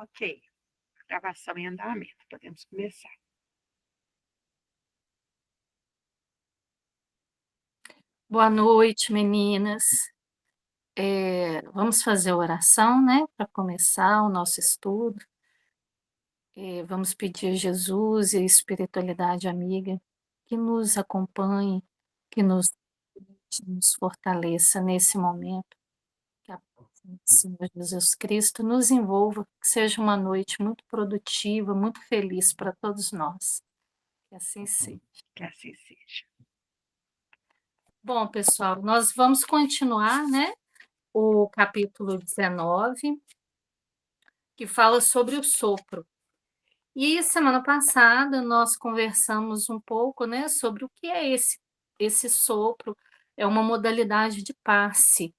Ok, gravação em andamento, podemos começar. Boa noite, meninas. Vamos fazer a oração, né, para começar o nosso estudo. Vamos pedir a Jesus e a espiritualidade amiga que nos acompanhe, que nos fortaleça nesse momento, que a paz do Senhor Jesus Cristo nos envolva, que seja uma noite muito produtiva, muito feliz para todos nós. Que assim seja. Que assim seja. Bom, pessoal, nós vamos continuar, né, o capítulo 19, que fala sobre o sopro. E semana passada nós conversamos um pouco, né, sobre o que é esse sopro. É uma modalidade de passe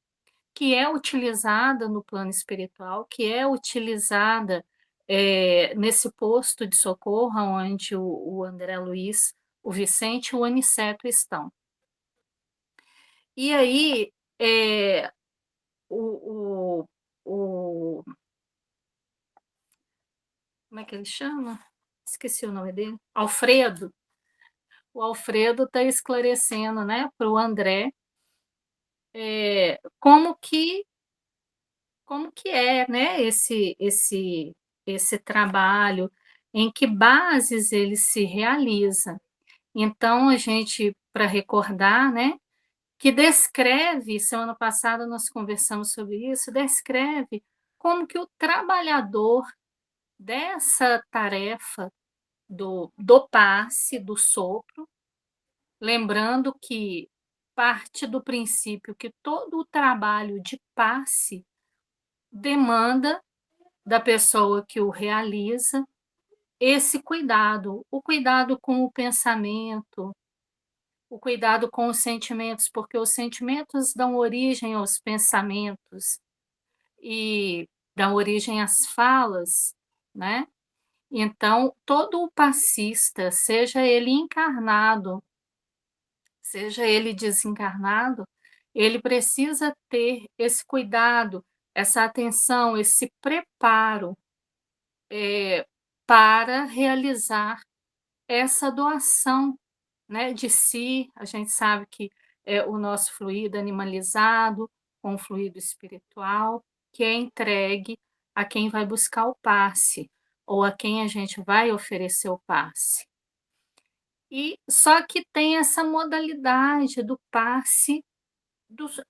que é utilizada no plano espiritual, que é utilizada nesse posto de socorro onde o André Luiz, o Vicente e o Aniceto estão. E aí, o, o como é que ele chama? Esqueci o nome dele. Alfredo. O Alfredo está esclarecendo, né, para o André, como que é, né, esse trabalho, em que bases ele se realiza. Então, a gente, para recordar, né, que descreve, semana passada nós conversamos sobre isso, descreve como que o trabalhador dessa tarefa do passe, do sopro, lembrando que parte do princípio que todo o trabalho de passe demanda da pessoa que o realiza esse cuidado, o cuidado com o pensamento, o cuidado com os sentimentos, porque os sentimentos dão origem aos pensamentos e dão origem às falas, né? Então, todo o passista, seja ele encarnado, seja ele desencarnado, ele precisa ter esse cuidado, essa atenção, esse preparo para realizar essa doação, né, de si. A gente sabe que é o nosso fluido animalizado com o fluido espiritual, que é entregue a quem vai buscar o passe, ou a quem a gente vai oferecer o passe. E só que tem essa modalidade do passe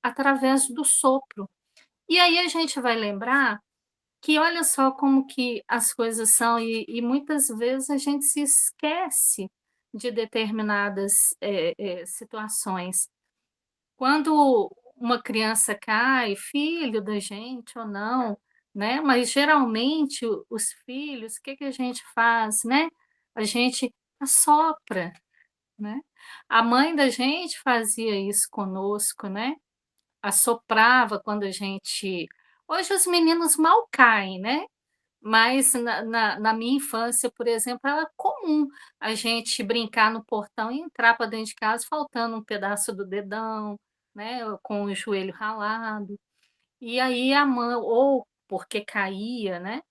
através do sopro. E aí a gente vai lembrar que olha só como que as coisas são, e muitas vezes a gente se esquece de determinadas situações. Quando uma criança cai, filho da gente ou não, né? Mas geralmente os filhos, o que que a gente faz, né? A gente assopra, né? A mãe da gente fazia isso conosco, né? Assoprava quando a gente. Hoje os meninos mal caem, né? Mas na minha infância, por exemplo, era comum a gente brincar no portão e entrar para dentro de casa faltando um pedaço do dedão, né, ou com o joelho ralado. E aí a mãe, ou porque caía, né?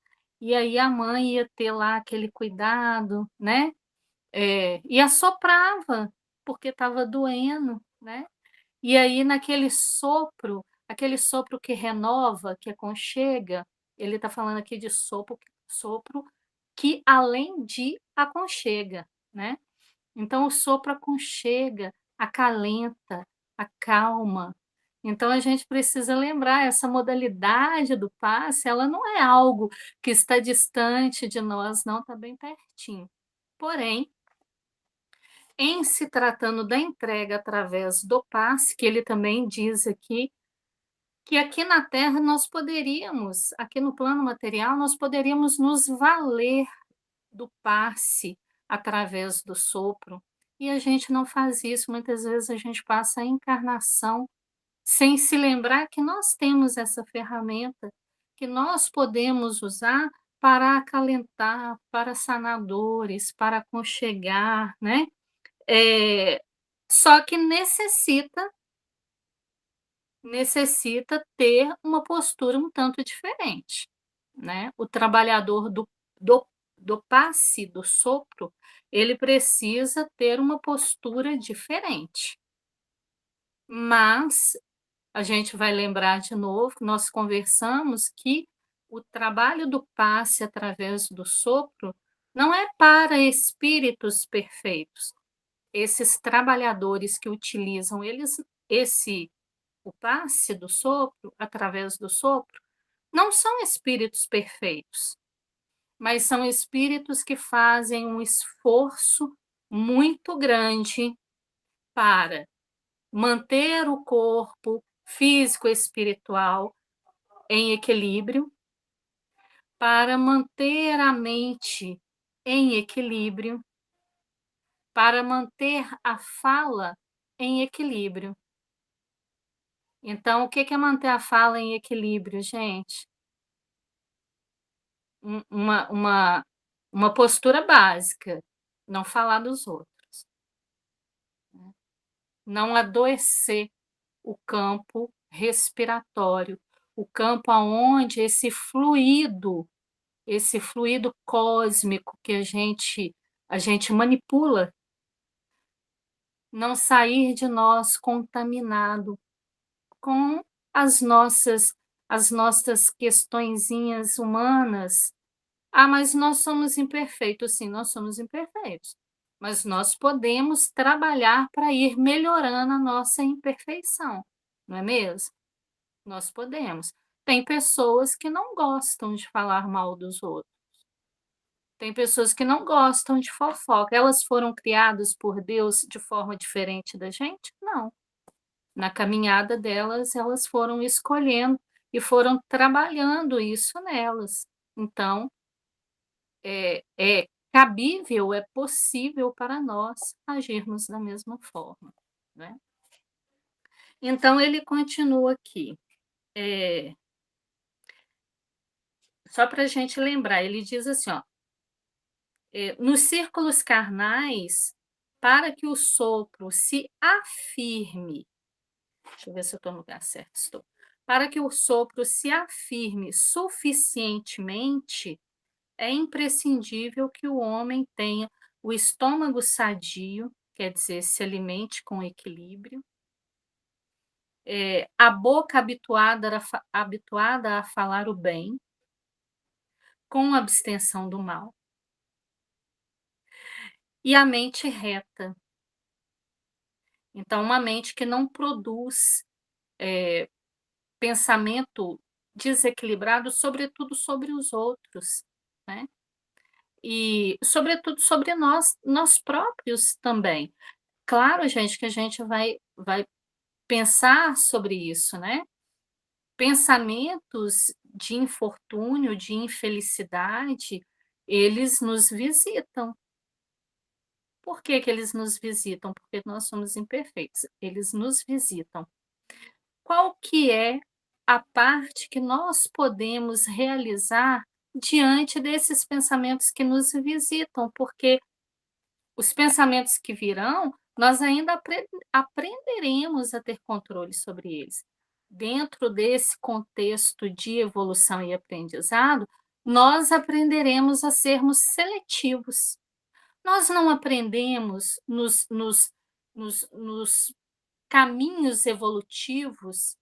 E aí a mãe ia ter lá aquele cuidado, né? E assoprava, porque estava doendo, né? E aí naquele sopro, aquele sopro que renova, que aconchega, ele está falando aqui de sopro que além de aconchega, né? Então o sopro aconchega, acalenta, acalma. Então a gente precisa lembrar, essa modalidade do passe, ela não é algo que está distante de nós, não, está bem pertinho. Porém, em se tratando da entrega através do passe, que ele também diz aqui, que aqui na Terra nós poderíamos, aqui no plano material, nós poderíamos nos valer do passe através do sopro, e a gente não faz isso. Muitas vezes a gente passa a encarnação sem se lembrar que nós temos essa ferramenta, que nós podemos usar para acalentar, para sanar dores, para aconchegar, né? Só que necessita ter uma postura um tanto diferente, né, o trabalhador do do passe, do sopro, ele precisa ter uma postura diferente. Mas a gente vai lembrar de novo, nós conversamos que o trabalho do passe através do sopro não é para espíritos perfeitos. Esses trabalhadores que utilizam esse o passe do sopro, através do sopro, não são espíritos perfeitos, mas são espíritos que fazem um esforço muito grande para manter o corpo físico e espiritual em equilíbrio, para manter a mente em equilíbrio, para manter a fala em equilíbrio. Então, o que é manter a fala em equilíbrio, gente? Um uma postura básica, não falar dos outros, né, não adoecer o campo respiratório, o campo aonde esse fluido cósmico que a gente manipula, não sair de nós contaminado com as nossas as nossas questõezinhas humanas. Ah, mas nós somos imperfeitos. Sim, nós somos imperfeitos, mas nós podemos trabalhar para ir melhorando a nossa imperfeição, não é mesmo? Nós podemos. Tem pessoas que não gostam de falar mal dos outros, tem pessoas que não gostam de fofoca. Elas foram criadas por Deus de forma diferente da gente? Não. Na caminhada delas, elas foram escolhendo e foram trabalhando isso nelas. Então, é cabível, é possível para nós agirmos da mesma forma, né. Então ele continua aqui, eh, só para a gente lembrar, ele diz assim, ó: "Nos círculos carnais, para que o sopro se afirme", deixa eu ver se eu estou no lugar certo, estou. "Para que o sopro se afirme suficientemente, é imprescindível que o homem tenha o estômago sadio, quer dizer, se alimente com equilíbrio, a boca habituada a falar o bem, com abstenção do mal, e a mente reta. Então, uma mente que não produz pensamento desequilibrado, sobretudo sobre os outros, né? E, sobretudo, sobre nós próprios também. Claro, gente, que a gente vai pensar sobre isso, né? Pensamentos de infortúnio, de infelicidade, eles nos visitam. Por que que eles nos visitam? Porque nós somos imperfeitos. Eles nos visitam. Qual que é a parte que nós podemos realizar diante desses pensamentos que nos visitam? Porque os pensamentos que virão, nós ainda aprenderemos a ter controle sobre eles. Dentro desse contexto de evolução e aprendizado, nós aprenderemos a sermos seletivos. Nós não aprendemos nos caminhos evolutivos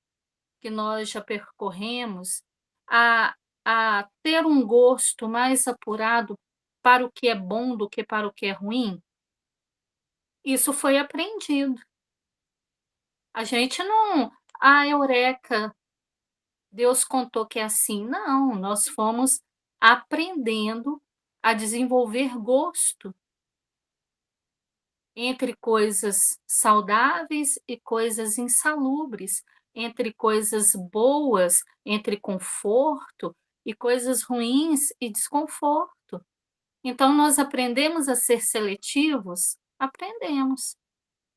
que nós já percorremos a a ter um gosto mais apurado para o que é bom do que para o que é ruim? Isso foi aprendido. A gente não: "Ah, eureka, Deus contou que é assim". Não, nós fomos aprendendo a desenvolver gosto entre coisas saudáveis e coisas insalubres, entre coisas boas, entre conforto e coisas ruins e desconforto. Então nós aprendemos a ser seletivos? Aprendemos.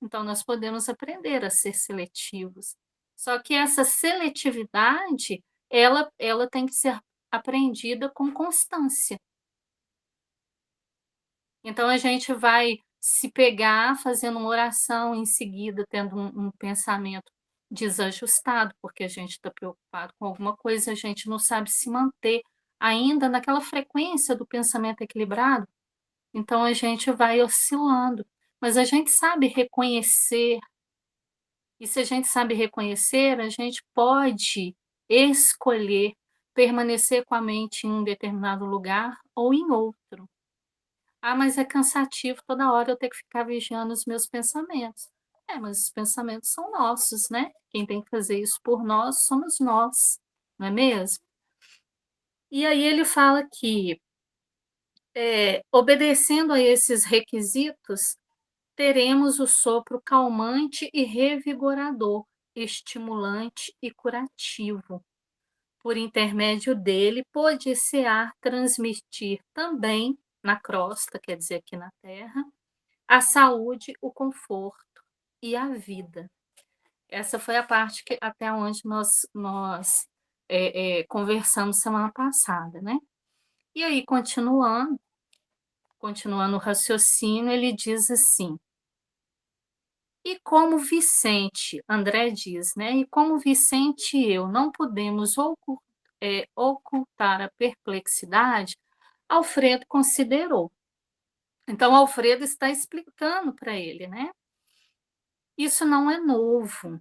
Então, nós podemos aprender a ser seletivos. Só que essa seletividade, ela tem que ser aprendida com constância. Então, a gente vai se pegar fazendo uma oração, em seguida tendo um pensamento desajustado, porque a gente está preocupado com alguma coisa, a gente não sabe se manter ainda naquela frequência do pensamento equilibrado, então a gente vai oscilando. Mas a gente sabe reconhecer, e se a gente sabe reconhecer, a gente pode escolher permanecer com a mente em um determinado lugar ou em outro. Ah, mas é cansativo toda hora eu ter que ficar vigiando os meus pensamentos. É, mas os pensamentos são nossos, né? Quem tem que fazer isso por nós somos nós, não é mesmo? E aí ele fala que, obedecendo a esses requisitos, teremos o sopro calmante e revigorador, estimulante e curativo. Por intermédio dele, pode-se transmitir também na crosta, quer dizer, aqui na Terra, a saúde, o conforto e a vida. Essa foi a parte que até onde nós conversamos semana passada, né. E aí continuando o raciocínio, ele diz assim: "E como Vicente", André diz, né, "e como Vicente e eu não podemos ocultar a perplexidade", Alfredo considerou. Então Alfredo está explicando para ele, né, isso não é novo.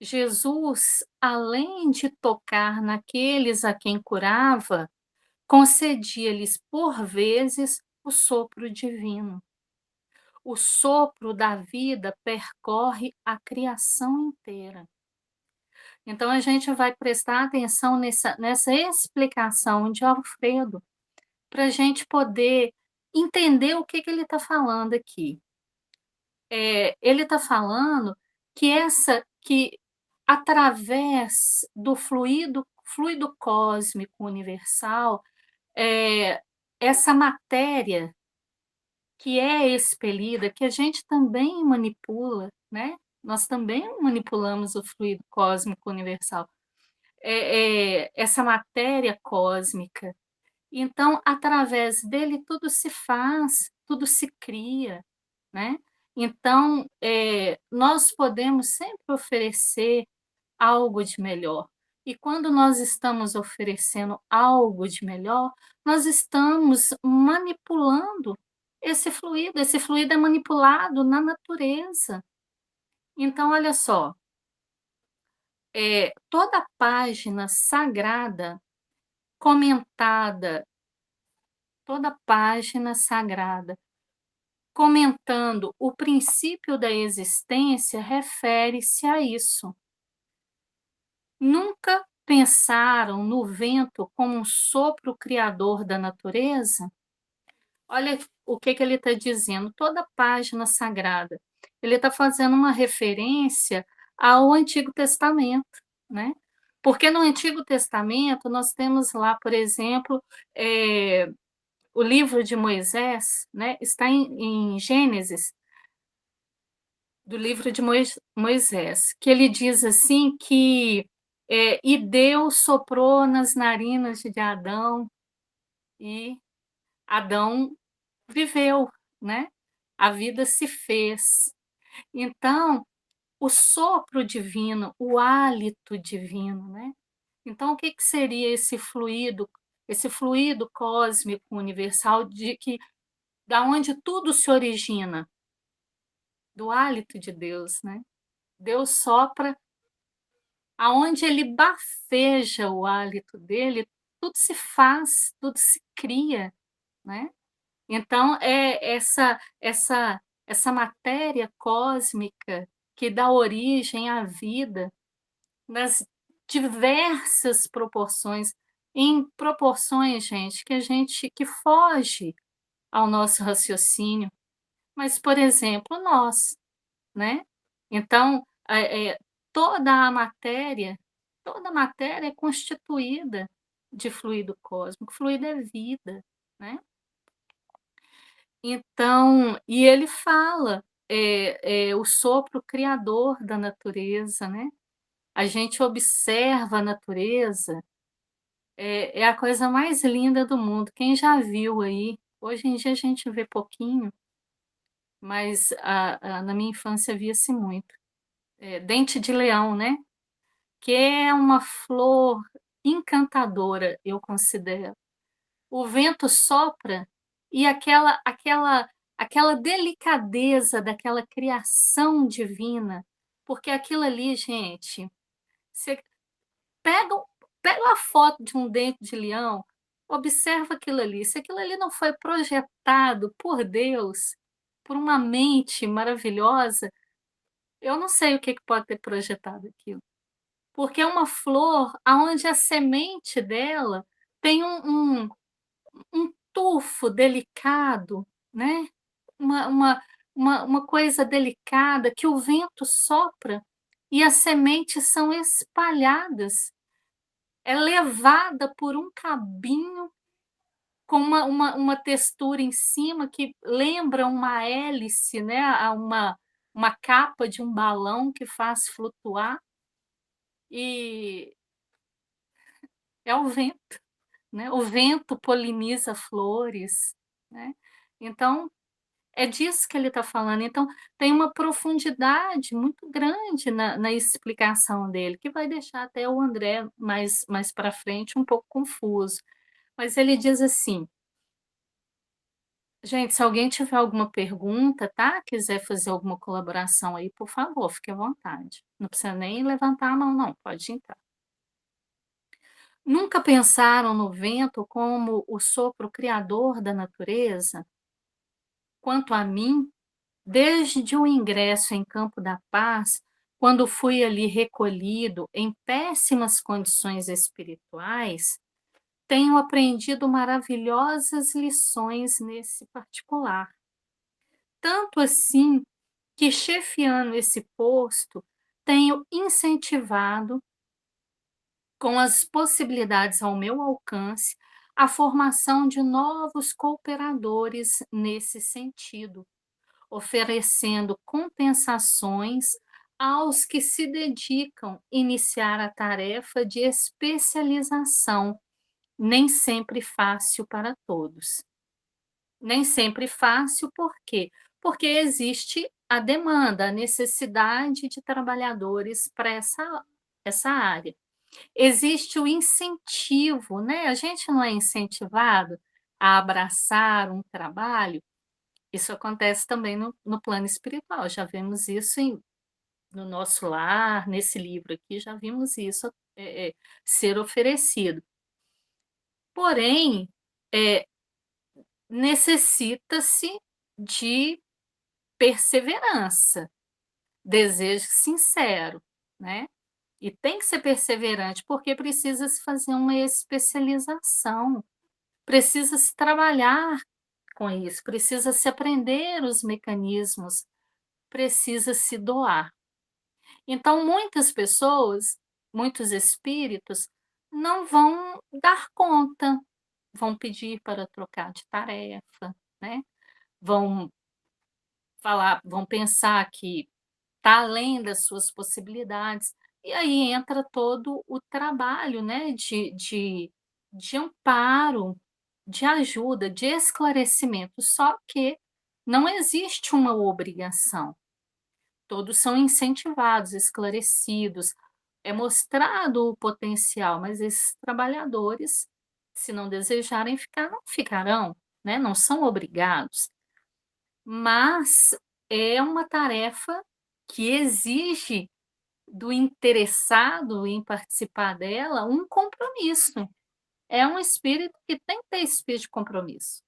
Jesus, além de tocar naqueles a quem curava, concedia-lhes por vezes o sopro divino. O sopro da vida percorre a criação inteira. Então a gente vai prestar atenção nessa explicação de Alfredo, para a gente poder entender o que ele está falando aqui. Ele está falando que através do fluido cósmico universal, essa matéria que é expelida, que a gente também manipula, né, nós também manipulamos o fluido cósmico universal, essa matéria cósmica. Então, através dele tudo se faz, tudo se cria, né. Então, nós podemos sempre oferecer algo de melhor. E quando nós estamos oferecendo algo de melhor, nós estamos manipulando esse fluido é manipulado na natureza. Então olha só, toda página sagrada comentada, toda página sagrada comentando o princípio da existência refere-se a isso. Nunca pensaram no vento como um sopro criador da natureza? Olha o que que ele está dizendo, toda a página sagrada. Ele está fazendo uma referência ao Antigo Testamento, né? Porque no Antigo Testamento nós temos lá, por exemplo, o livro de Moisés, né? Está em Gênesis, do livro de Moisés, que ele diz assim que e Deus soprou nas narinas de Adão e Adão viveu, né? A vida se fez. Então, o sopro divino, o hálito divino, né? Então, o que que seria esse fluido cósmico universal de que da onde tudo se origina? Do hálito de Deus, né? Deus sopra aonde ele bafeja o hálito dele, tudo se faz, tudo se cria, né? Então é essa matéria cósmica que dá origem à vida nas diversas proporções, em proporções, gente, que foge ao nosso raciocínio. Mas, por exemplo, nós, né? Então, toda a matéria toda a matéria é constituída de fluido cósmico, fluido é vida, né. Então e ele fala, o sopro criador da natureza, né. A gente observa a natureza, é a coisa mais linda do mundo. Quem já viu aí, hoje em dia a gente vê pouquinho, mas na minha infância via-se muito. Dente de leão, né, que é uma flor encantadora, eu considero. O vento sopra e aquela delicadeza daquela criação divina, porque aquilo ali, gente, você pega um pega uma foto de um dente de leão, observa aquilo ali, se aquilo ali não foi projetado por Deus, por uma mente maravilhosa, eu não sei o que que pode ter projetado aquilo. Porque é uma flor aonde a semente dela tem um tufo delicado, né, uma uma uma coisa delicada que o vento sopra e as sementes são espalhadas, é levada por um cabinho com uma textura em cima que lembra uma hélice, né, a uma capa de um balão que faz flutuar, e é o vento, né, o vento poliniza flores, né, então é disso que ele está falando, então tem uma profundidade muito grande na explicação dele, que vai deixar até o André mais para frente um pouco confuso. Mas ele diz assim: "Gente, se alguém tiver alguma pergunta, tá, quiser fazer alguma colaboração aí, por favor, fique à vontade. Não precisa nem levantar a mão não, pode entrar. Nunca pensaram no vento como o sopro criador da natureza? Quanto a mim, desde o ingresso em Campo da Paz, quando fui ali recolhido em péssimas condições espirituais, tenho aprendido maravilhosas lições nesse particular. Tanto assim que, chefiando esse posto, tenho incentivado, com as possibilidades ao meu alcance, a formação de novos cooperadores nesse sentido, oferecendo compensações aos que se dedicam a iniciar a tarefa de especialização, nem sempre fácil para todos. Nem sempre fácil, por quê? Porque existe a demanda, a necessidade de trabalhadores para essa área. Existe o incentivo, né, a gente não é incentivado a abraçar um trabalho, isso acontece também no plano espiritual, já vimos isso no nosso lar, nesse livro aqui, já vimos isso, ser oferecido. Porém, eh, necessita-se de perseverança, desejo sincero, né. E tem que ser perseverante, porque precisa se fazer uma especialização, precisa se trabalhar com isso, precisa se aprender os mecanismos, precisa se doar. Então muitas pessoas, muitos espíritos, não vão dar conta, vão pedir para trocar de tarefa, né, vão vão pensar que está além das suas possibilidades, e aí entra todo o trabalho, né, de amparo, de ajuda, de esclarecimento, só que não existe uma obrigação, todos são incentivados, esclarecidos, é mostrado o potencial, mas esses trabalhadores, se não desejarem ficar, não ficarão, né, não são obrigados. Mas é uma tarefa que exige do interessado em participar dela um compromisso. É um espírito que tem que ter espírito de compromisso.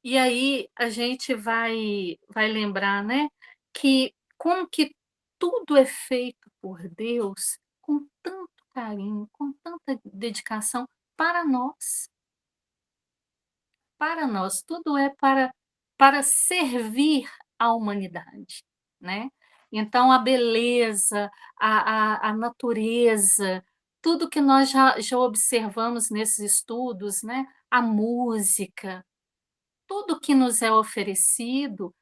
E aí a gente vai lembrar, né, que como que tudo é feito por Deus com tanto carinho, com tanta dedicação para nós. Para nós, tudo é para servir à humanidade, né. Então a beleza, a natureza, tudo que nós já observamos nesses estudos, né, a música, tudo que nos é oferecido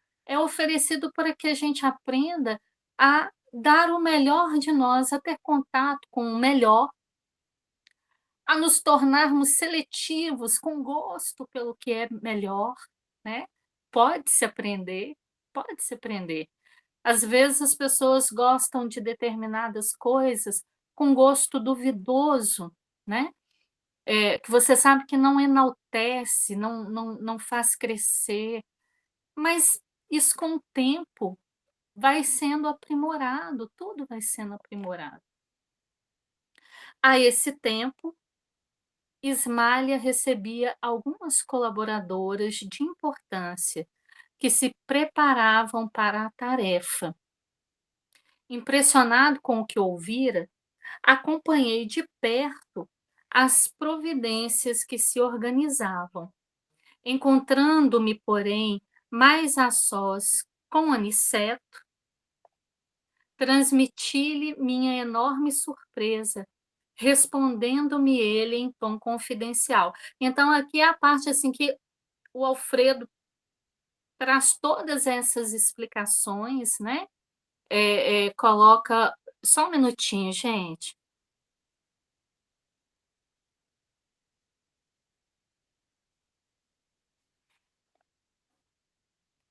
para que a gente aprenda a dar o melhor de nós, a ter contato com o melhor, a nos tornarmos seletivos, com gosto pelo que é melhor, né. Pode-se aprender, pode-se aprender. Às vezes as pessoas gostam de determinadas coisas com gosto duvidoso, né, que você sabe que não enaltece, não faz crescer, mas isso com o tempo vai sendo aprimorado, tudo vai sendo aprimorado. A esse tempo, Ismália recebia algumas colaboradoras de importância que se preparavam para a tarefa. Impressionado com o que ouvira, acompanhei de perto as providências que se organizavam. Encontrando-me, porém, mais a sós com Aniceto, transmiti-lhe minha enorme surpresa, respondendo-me ele em tom confidencial. Então, aqui é a parte assim que o Alfredo traz todas essas explicações, né? Coloca. Só um minutinho, gente.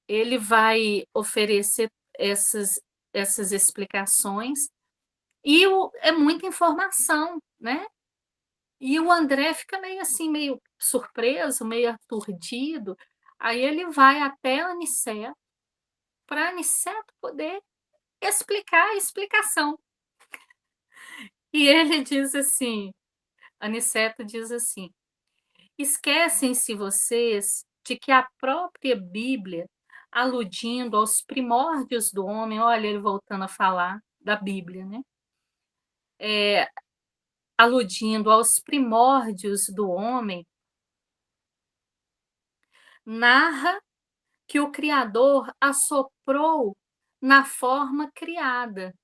Ele vai oferecer essas explicações e é muita informação, né? E o André fica meio assim, meio surpreso, meio aturdido. Aí ele vai até Aniceto, para Aniceto poder explicar a explicação. E ele diz assim, Aniceto diz assim: esquecem-se vocês de que a própria Bíblia, aludindo aos primórdios do homem, olha ele voltando a falar da Bíblia, né? Aludindo aos primórdios do homem, narra que o Criador assoprou na forma criada,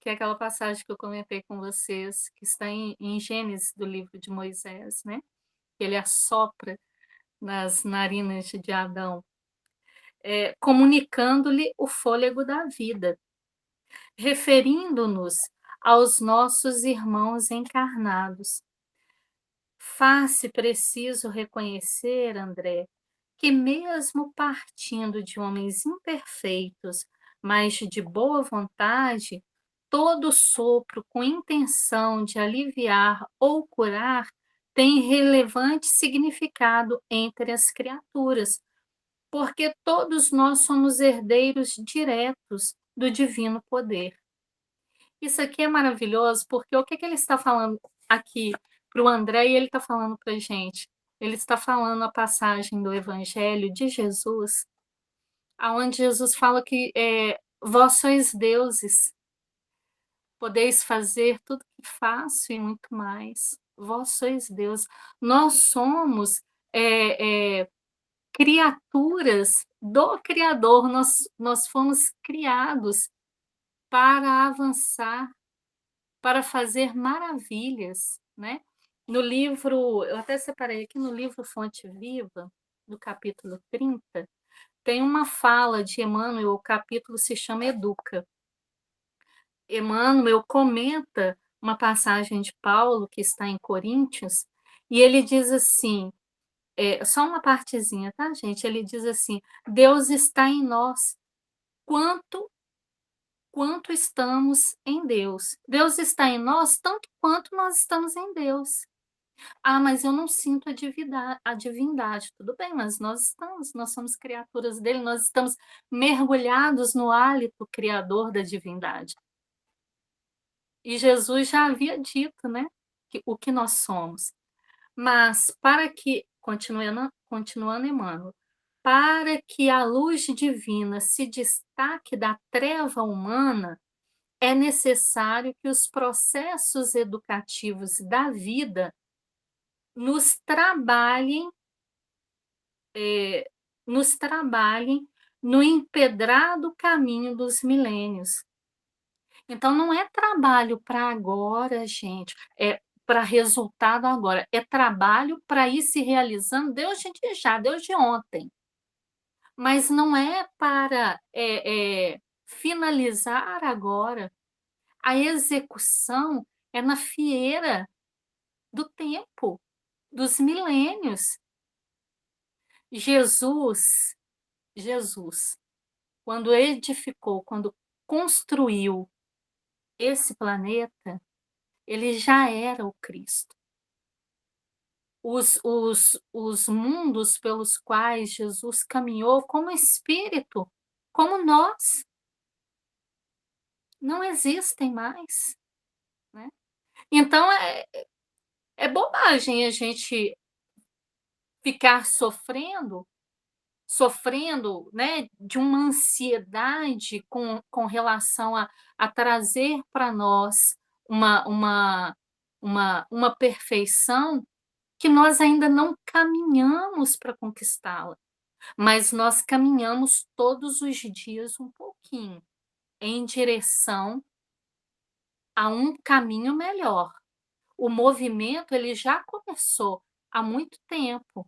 que é aquela passagem que eu comentei com vocês, que está em Gênesis, do livro de Moisés, né? Ele assopra nas narinas de Adão, comunicando-lhe o fôlego da vida, referindo-nos aos nossos irmãos encarnados. Faz-se preciso reconhecer, André, que mesmo partindo de homens imperfeitos, mas de boa vontade, todo sopro com intenção de aliviar ou curar tem relevante significado entre as criaturas, porque todos nós somos herdeiros diretos do divino poder. Isso aqui é maravilhoso, porque o que, que ele está falando aqui para o André e ele está falando para a gente? Ele está falando a passagem do Evangelho de Jesus, aonde Jesus fala que vós sois deuses, podeis fazer tudo que faço e muito mais. Vós sois Deus. Nós somos é, é, criaturas do Criador, nós fomos criados para avançar, para fazer maravilhas, né? No livro, eu até separei aqui no livro Fonte Viva, no capítulo 30, tem uma fala de Emmanuel, o capítulo se chama Educa. Emmanuel comenta uma passagem de Paulo que está em Coríntios, e ele diz assim, só uma partezinha, tá, gente? Ele diz assim: Deus está em nós, quanto estamos em Deus. Deus está em nós tanto quanto nós estamos em Deus. Ah, mas eu não sinto a divindade. Tudo bem, mas nós somos criaturas dele, nós estamos mergulhados no hálito criador da divindade. E Jesus já havia dito, né, o que nós somos. Mas para que, continuando Emmanuel, para que a luz divina se destaque da treva humana, é necessário que os processos educativos da vida nos trabalhem, nos trabalhem no empedrado caminho dos milênios. Então, não é trabalho para agora, gente, é para resultado agora, é trabalho para ir se realizando desde já, desde ontem. Mas não é para finalizar agora. A execução é na fieira do tempo, dos milênios. Jesus, Jesus, quando edificou, quando construiu esse planeta, ele já era o Cristo. Os mundos pelos quais Jesus caminhou como espírito, como nós, não existem mais, né. Então é bobagem a gente ficar sofrendo, né, de uma ansiedade com relação a trazer para nós uma uma uma perfeição que nós ainda não caminhamos para conquistá-la, mas nós caminhamos todos os dias um pouquinho, em direção a um caminho melhor. O movimento ele já começou há muito tempo,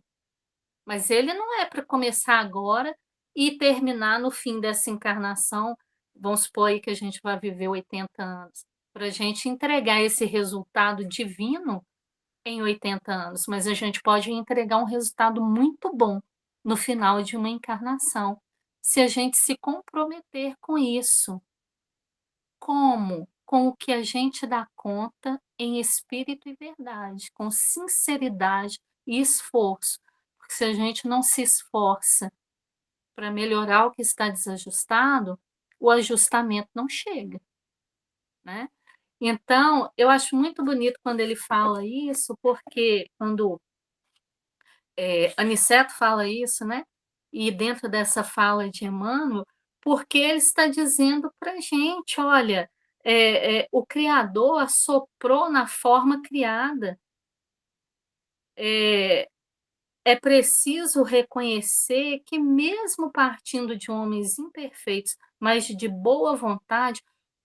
mas ele não é para começar agora e terminar no fim dessa encarnação, vamos supor aí que a gente vai viver 80 anos, para a gente entregar esse resultado divino em 80 anos, mas a gente pode entregar um resultado muito bom no final de uma encarnação, se a gente se comprometer com isso. Como? Com o que a gente dá conta em espírito e verdade, com sinceridade e esforço, porque se a gente não se esforça para melhorar o que está desajustado, o ajustamento não chega, né. Então, eu acho muito bonito quando ele fala isso, porque quando Aniceto fala isso, né, e dentro dessa fala de Emmanuel, porque ele está dizendo para a gente: "Olha, o Criador assoprou na forma criada, eh, é preciso reconhecer que mesmo partindo de homens imperfeitos, mas de boa vontade,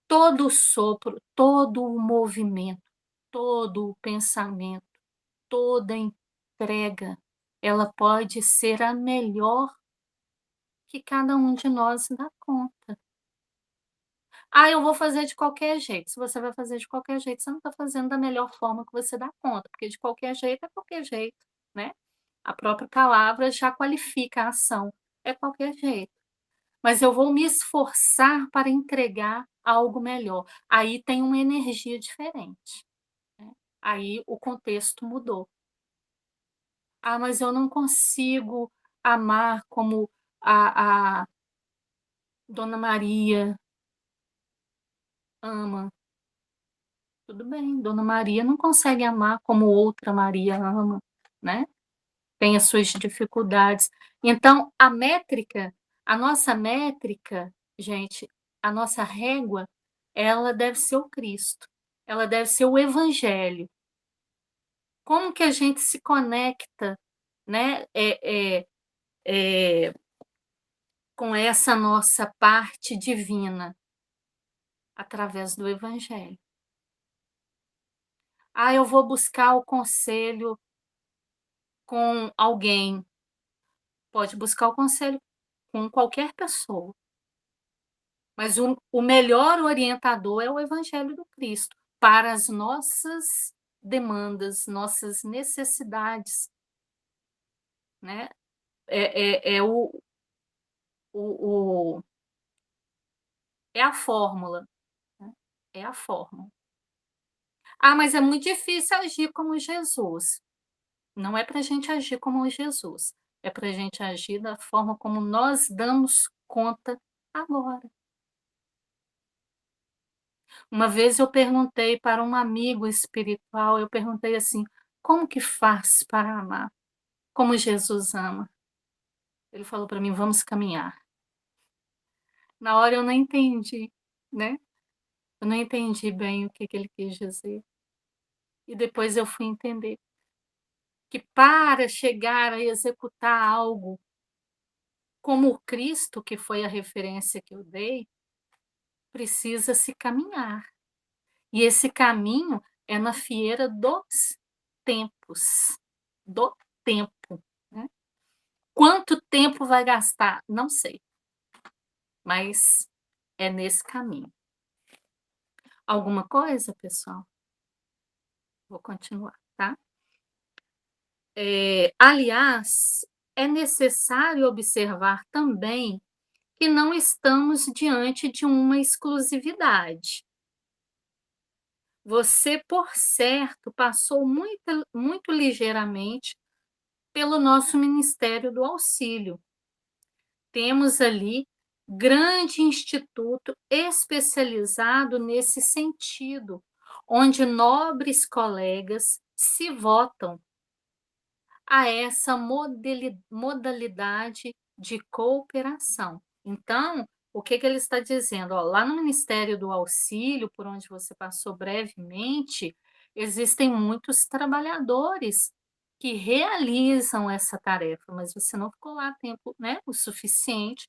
todo o sopro, todo o movimento, todo o pensamento, toda entrega, ela pode ser a melhor que cada um de nós dá conta. "Ah, eu vou fazer de qualquer jeito", se você vai fazer de qualquer jeito, você não está fazendo da melhor forma que você dá conta, porque de qualquer jeito é qualquer jeito, né. A própria palavra já qualifica a ação, é qualquer jeito. Mas eu vou me esforçar para entregar algo melhor, aí tem uma energia diferente, né, aí o contexto mudou. "Ah, mas eu não consigo amar como a Dona Maria ama". Tudo bem, Dona Maria não consegue amar como outra Maria ama, né, tem as suas dificuldades. Então a nossa métrica, gente, a nossa régua, ela deve ser o Cristo, ela deve ser o Evangelho. Como que a gente se conecta, né, eh, com essa nossa parte divina? Através do Evangelho. "Ah, eu vou buscar o conselho com alguém", pode buscar o conselho com qualquer pessoa, mas o melhor orientador é o Evangelho do Cristo, para as nossas demandas, nossas necessidades, né. É o é a fórmula, né, é a fórmula. "Ah, mas é muito difícil agir como Jesus". Não é para a gente agir como Jesus, é para a gente agir da forma como nós damos conta agora. Uma vez eu perguntei para um amigo espiritual, eu perguntei assim: "Como que faz para amar como Jesus ama?". Ele falou para mim: "Vamos caminhar". Na hora eu não entendi, né, eu não entendi bem o que que ele quis dizer, e depois eu fui entender que para chegar a executar algo como o Cristo, que foi a referência que eu dei, precisa se caminhar. E esse caminho é na fieira dos tempos, do tempo, né. Quanto tempo vai gastar? Não sei, mas é nesse caminho. Alguma coisa, pessoal? Vou continuar, tá. Aliás, é necessário observar também que não estamos diante de uma exclusividade. você, por certo, passou muito ligeiramente pelo nosso Ministério do Auxílio. Temos ali grande instituto especializado nesse sentido, onde nobres colegas se votam a essa modalidade de cooperação. Então, o que que ele está dizendo? Ó, lá no Ministério do Auxílio, por onde você passou brevemente, existem muitos trabalhadores que realizam essa tarefa, mas você não ficou lá tempo, né, o suficiente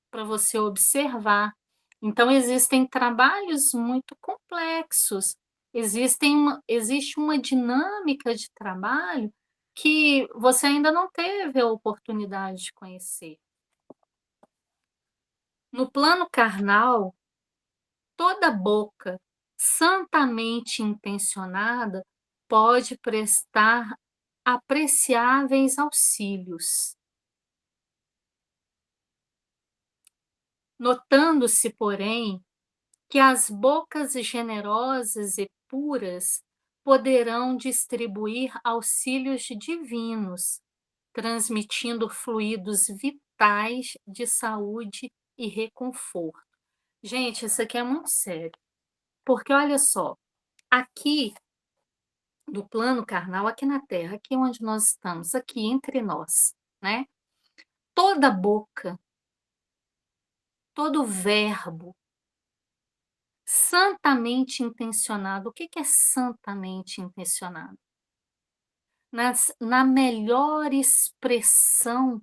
para você observar. Então existem trabalhos muito complexos, existe uma dinâmica de trabalho que você ainda não teve a oportunidade de conhecer. No plano carnal, toda boca santamente intencionada pode prestar apreciáveis auxílios, notando-se, porém, que as bocas generosas e puras poderão distribuir auxílios divinos, transmitindo fluidos vitais de saúde e reconforto. Gente, isso aqui é muito sério, porque olha só, aqui no plano carnal, aqui na Terra, aqui onde nós estamos, aqui entre nós, né? Toda boca, todo verbo santamente intencionado. O que que é santamente intencionado? Na melhor expressão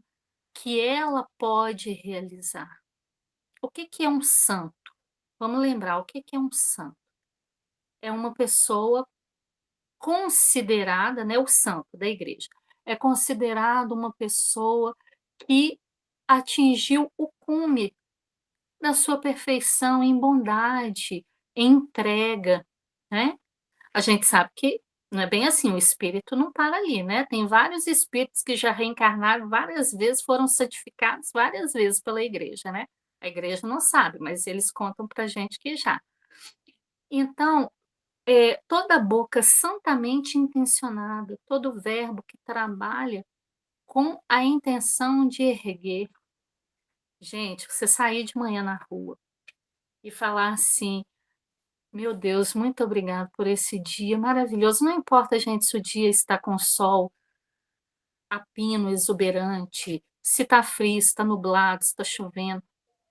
que ela pode realizar. O que que é um santo? Vamos lembrar, o que que é um santo? É uma pessoa considerada, né, o santo da igreja, é considerado uma pessoa que atingiu o cume da sua perfeição em bondade, em entrega, né? A gente sabe que não é bem assim, o espírito não para ali, né, tem vários espíritos que já reencarnaram várias vezes, foram santificados várias vezes pela igreja, né. A igreja não sabe, mas eles contam pra gente que já. Então, toda boca santamente intencionada, todo verbo que trabalha com a intenção de erguer. Gente, você sair de manhã na rua e falar assim: "Meu Deus, muito obrigado por esse dia maravilhoso", não importa, gente, se o dia está com sol a pino, exuberante, se está frio, se está nublado, se está chovendo,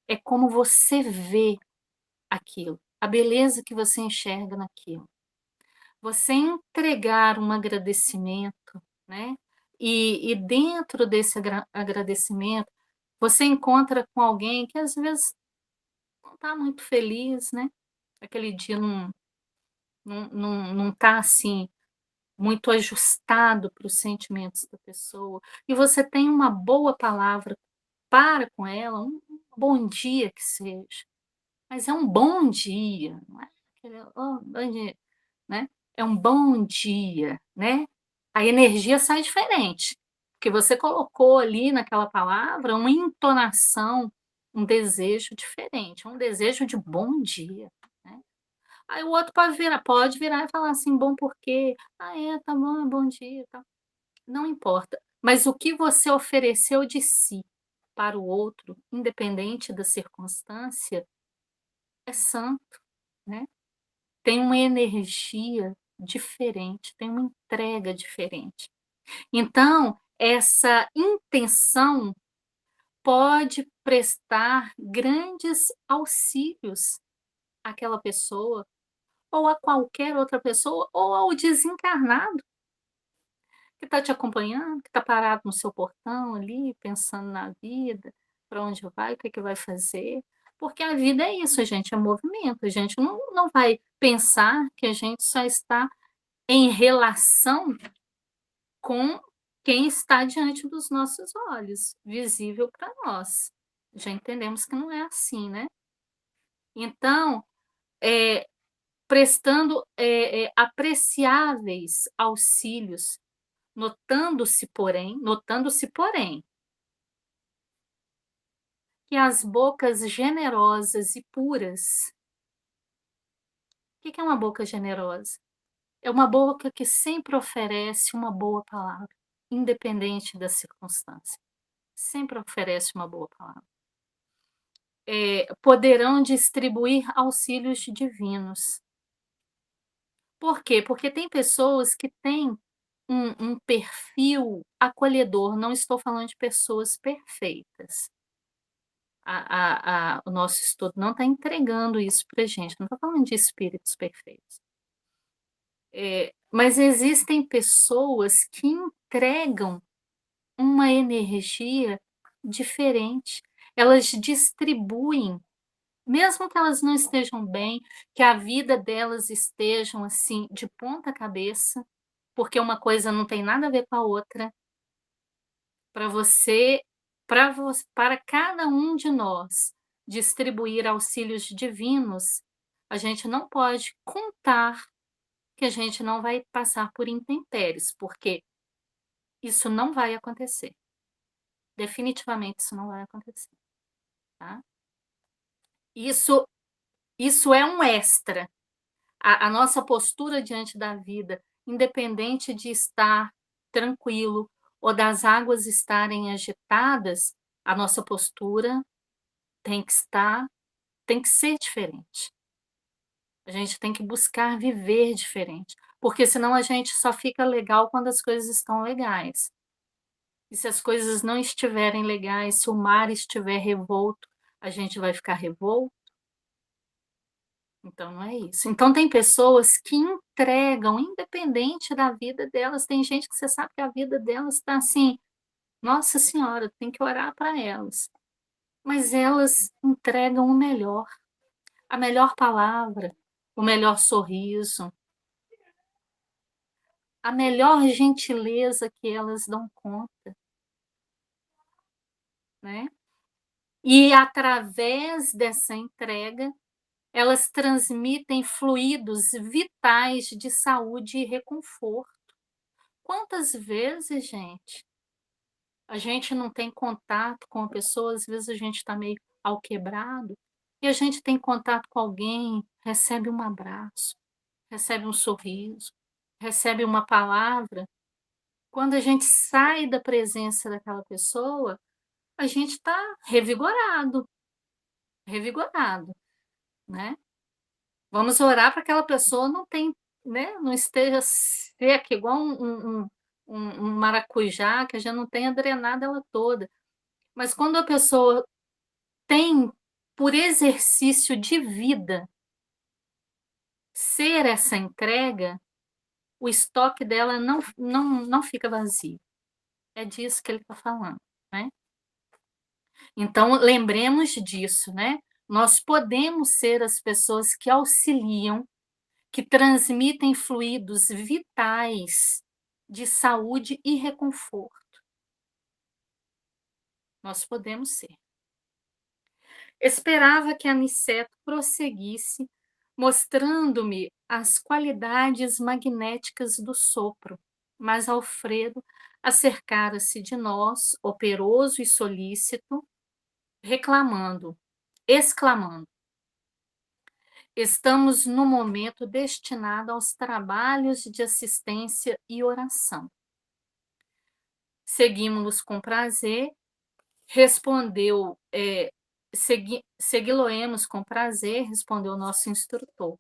é como você vê aquilo, a beleza que você enxerga naquilo. Você entregar um agradecimento, né, e dentro desse agradecimento, você encontra com alguém que às vezes não está muito feliz, né, aquele dia não está assim muito ajustado para os sentimentos da pessoa, e você tem uma boa palavra para com ela, um bom dia que seja, mas é um bom dia, não é aquele: "Oh, bom dia", né, é um bom dia, né, a energia sai diferente, porque você colocou ali naquela palavra uma entonação, um desejo diferente, um desejo de bom dia, né. Aí o outro pode virar e falar assim: "Bom por quê?". "Ah, é, tá bom, bom dia, tal". Não importa, mas o que você ofereceu de si para o outro, independente da circunstância, é santo, né. Tem uma energia diferente, tem uma entrega diferente. Então, essa intenção pode prestar grandes auxílios àquela pessoa, ou a qualquer outra pessoa, ou ao desencarnado que está te acompanhando, que está parado no seu portão ali, pensando na vida, para onde vai, o que que vai fazer. Porque a vida é isso, gente, é movimento. A gente não vai pensar que a gente só está em relação com quem está diante dos nossos olhos, visível para nós. Já entendemos que não é assim, né. Então, eh, prestando, apreciáveis auxílios, notando-se porém, que as bocas generosas e puras Que é uma boca generosa? É uma boca que sempre oferece uma boa palavra, independente da circunstância. Sempre oferece uma boa palavra. Poderão distribuir auxílios divinos. Por quê? Porque tem pessoas que têm um perfil acolhedor, não estou falando de pessoas perfeitas. O nosso estudo não está entregando isso para gente, não estou falando de espíritos perfeitos. Mas existem pessoas que entregam uma energia diferente. Elas distribuem, mesmo que elas não estejam bem, que a vida delas estejam assim de ponta cabeça, porque uma coisa não tem nada a ver com a outra. Para você, para cada um de nós distribuir auxílios divinos, a gente não pode contar que a gente não vai passar por intempéries, porque isso não vai acontecer. Definitivamente isso não vai acontecer, tá? Isso isso é um extra. A nossa postura diante da vida, independente de estar tranquilo ou das águas estarem agitadas, a nossa postura tem que ser diferente. A gente tem que buscar viver diferente, porque senão a gente só fica legal quando as coisas estão legais. E se as coisas não estiverem legais, se o mar estiver revolto, a gente vai ficar revolto? Então não é isso. Então tem pessoas que entregam, independente da vida delas, tem gente que você sabe que a vida delas está assim, nossa senhora, tem que orar para elas. Mas elas entregam o melhor, a melhor palavra, o melhor sorriso, a melhor gentileza que elas dão conta, né? E através dessa entrega, elas transmitem fluidos vitais de saúde e reconforto. Quantas vezes, gente, a gente não tem contato com a pessoa, às vezes a gente está meio alquebrado, e a gente tem contato com alguém, recebe um abraço, recebe um sorriso, recebe uma palavra. Quando a gente sai da presença daquela pessoa, a gente está revigorado, revigorado, né? Vamos orar para que aquela pessoa não tem, né, não esteja seca igual um maracujá, que a gente não tenha drenado ela toda. Mas quando a pessoa tem, por exercício de vida, ser essa entrega, o estoque dela não fica vazio. É disso que ele está falando, né? Então, lembremos disso, né? Nós podemos ser as pessoas que auxiliam, que transmitem fluidos vitais de saúde e reconforto. Nós podemos ser. Esperava que Aniceto prosseguisse, mostrando-me as qualidades magnéticas do sopro, mas Alfredo acercara-se de nós, operoso e solícito, reclamando, exclamando: estamos no momento destinado aos trabalhos de assistência e oração. Seguimos-los com prazer, respondeu, segui-lo-emos com prazer, respondeu o nosso instrutor.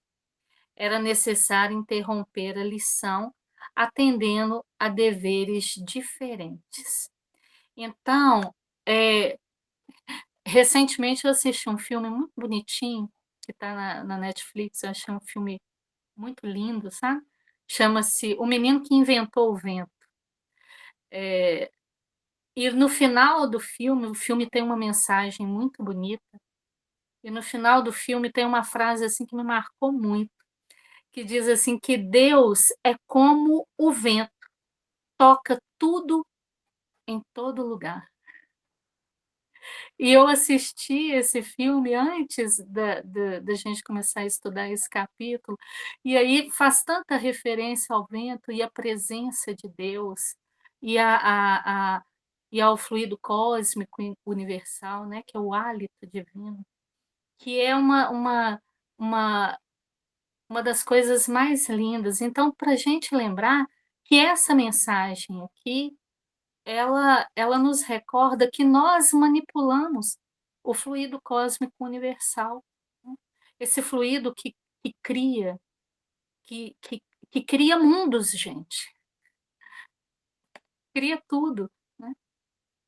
Era necessário interromper a lição, atendendo a deveres diferentes. Então, recentemente eu assisti um filme muito bonitinho, que está na Netflix, eu achei um filme muito lindo, sabe? Chama-se O Menino que Inventou o Vento. E no final do filme, o filme tem uma mensagem muito bonita, e no final do filme tem uma frase assim que me marcou muito, que diz assim que Deus é como o vento, toca tudo em todo lugar. E eu assisti esse filme antes da gente começar a estudar esse capítulo, e aí faz tanta referência ao vento e à presença de Deus, e, e ao fluido cósmico universal, né, que é o hálito divino, que é uma uma das coisas mais lindas. Então, para a gente lembrar que essa mensagem aqui, ela nos recorda que nós manipulamos o fluido cósmico universal, né. Esse fluido que cria, que que que cria mundos, gente, cria tudo, né,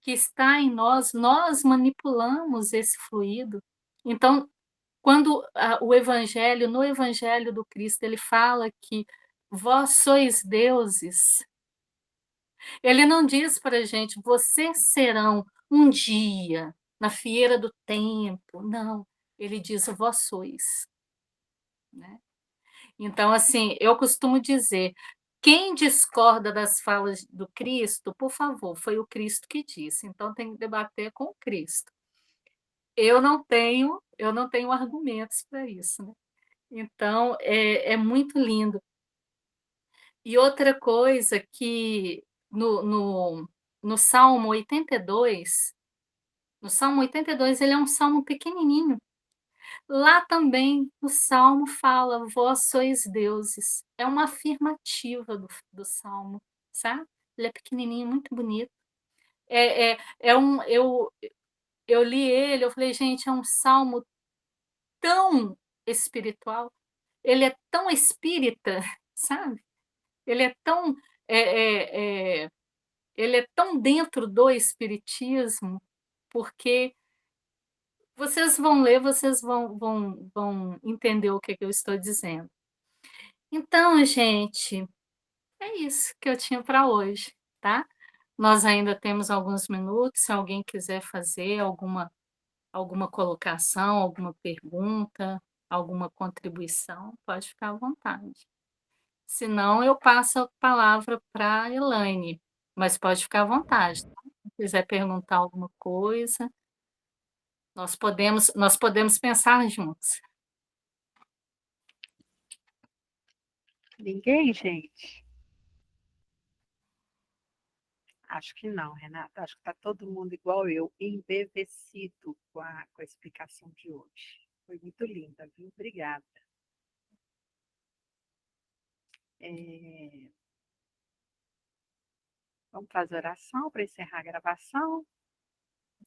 que está em nós, nós manipulamos esse fluido. Então, quando o evangelho no evangelho do Cristo, ele fala que vós sois deuses, ele não diz para a gente: "Vocês serão um dia na fieira do tempo", não, ele diz: "Vós sois", né. Então, assim, eu costumo dizer: quem discorda das falas do Cristo, por favor, foi o Cristo que disse, então tem que debater com o Cristo. Eu não tenho argumentos para isso, né. Então, é muito lindo. E outra coisa que no Salmo 82, no Salmo 82 ele é um salmo pequenininho. Lá também o salmo fala: "Vós sois deuses", é uma afirmativa do salmo, sabe. Ele é pequenininho, muito bonito. É um eu li ele, eu falei: "Gente, é um salmo tão espiritual, ele é tão espírita", sabe. Ele é tão, eh eh eh ele é tão dentro do espiritismo, porque vocês vão ler, vocês vão entender o que que eu estou dizendo. Então, gente, é isso que eu tinha para hoje, tá. Nós ainda temos alguns minutos, se alguém quiser fazer alguma colocação, alguma pergunta, alguma contribuição, pode ficar à vontade. Se não, eu passo a palavra para a Elaine, mas pode ficar à vontade, tá. Se quiser perguntar alguma coisa, nós podemos pensar juntos. Ninguém, gente? Acho que não, Renata. Acho que está todo mundo igual eu, embevecido com a explicação de hoje. Foi muito linda, viu? Obrigada. É, vamos fazer oração para encerrar a gravação?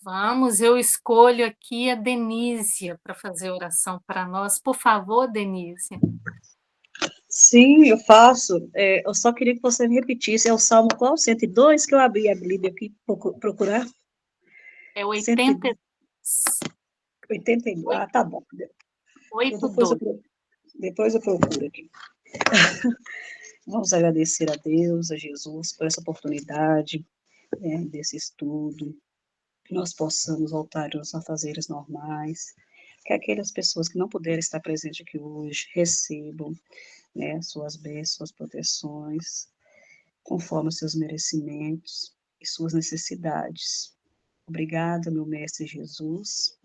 Vamos, eu escolho aqui a Denísia para fazer oração para nós. Por favor, Denísia. Sim, eu faço. Eu só queria que você me repetisse. É o Salmo qual? 102, que eu abri a Bíblia aqui procurar. É 182. 82. Ah, tá bom. Depois eu, 82. depois eu procuro aqui. Vamos agradecer a Deus, a Jesus, por essa oportunidade, né, desse estudo, que nós possamos voltar aos afazeres normais, que aquelas pessoas que não puderem estar presentes aqui hoje recebam, né, suas bênçãos, suas proteções, conforme os seus merecimentos e suas necessidades. Obrigada, meu Mestre Jesus,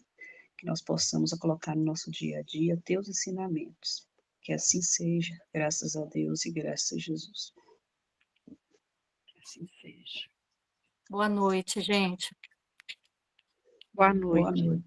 que nós possamos colocar no nosso dia a dia teus ensinamentos. Que assim seja, graças a Deus e graças a Jesus. Que assim seja. Boa noite, gente. Boa Boa noite. noite.